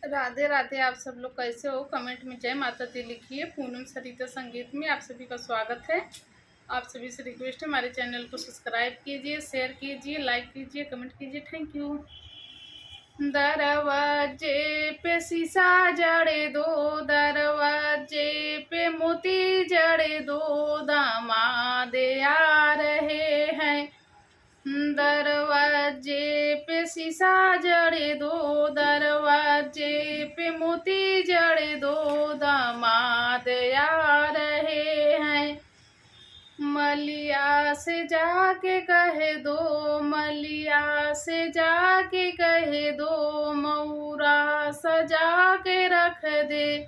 राधे राधे। आप सब लोग कैसे हो? कमेंट में जय माता दी लिखिए। पूनम सरिता संगीत में आप सभी का स्वागत है। आप सभी से रिक्वेस्ट है, हमारे चैनल को सब्सक्राइब कीजिए, शेयर कीजिए, लाइक कीजिए, कमेंट कीजिए। Thank you. दरवाजे पे शीशा जड़े दो, दरवाजे पे मोती जड़े दो, दामाद आ रहे हैं। दरवाजे पे शीशा जड़े दो, दरवाजे पे मोती जड़े दो, दामाद आ रहे हैं। मलिया से जाके कह दो, मलिया से जाके कह दो, मऊरा सजा के रख दे,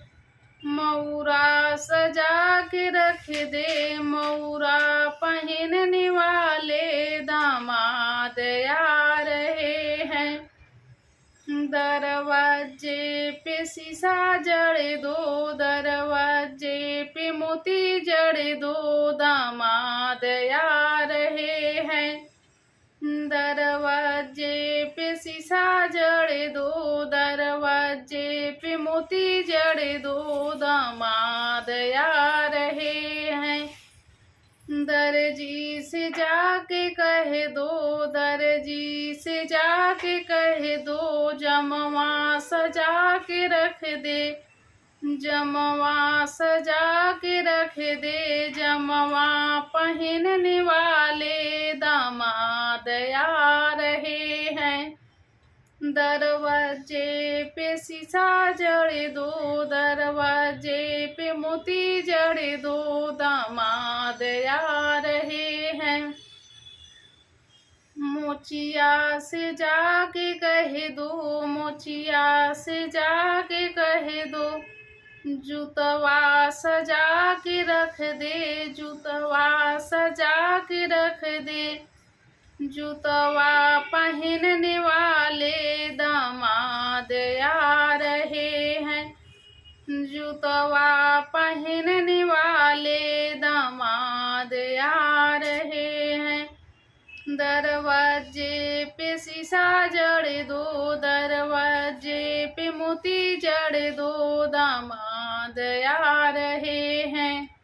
मऊरा सजा के रख दे, मऊरा पहनने वाले दामाद आ रहे हैं। दरवाजे पे शीशा जड़े दो, दरवाजे पे मोती जड़े दो, दामाद आ रहे हैं। दरवाजे पे शीशा जड़े दो, दरवाजे पे मोती जड़े दो, दामाद आ रहे हैं। दर्जी से जाके कह दो, दर्जी से जाके कह दो, जमवा सजा के रख दे, जमवा सजा के रख दे, जमवा पहनने वाले दामाद आ रहे हैं। दरवाजे पे शीशा जड़े दो, दरवाजे पे मोती जड़े दो, दामाद आ रहे हैं। मोचिया से जाके कह दो, मोचिया से जाके कह दो, जूतवा सजा के रख दे, जूतवा सजा के रख दे, जूतवा पहनने वाले दामाद आ रहे हैं। जूतवा पहनने वाले दामाद आ रहे हैं। दरवाजे पे शीशा जड़े दो, दरवाजे पे मोती जड़े दो, दामाद आ रहे हैं।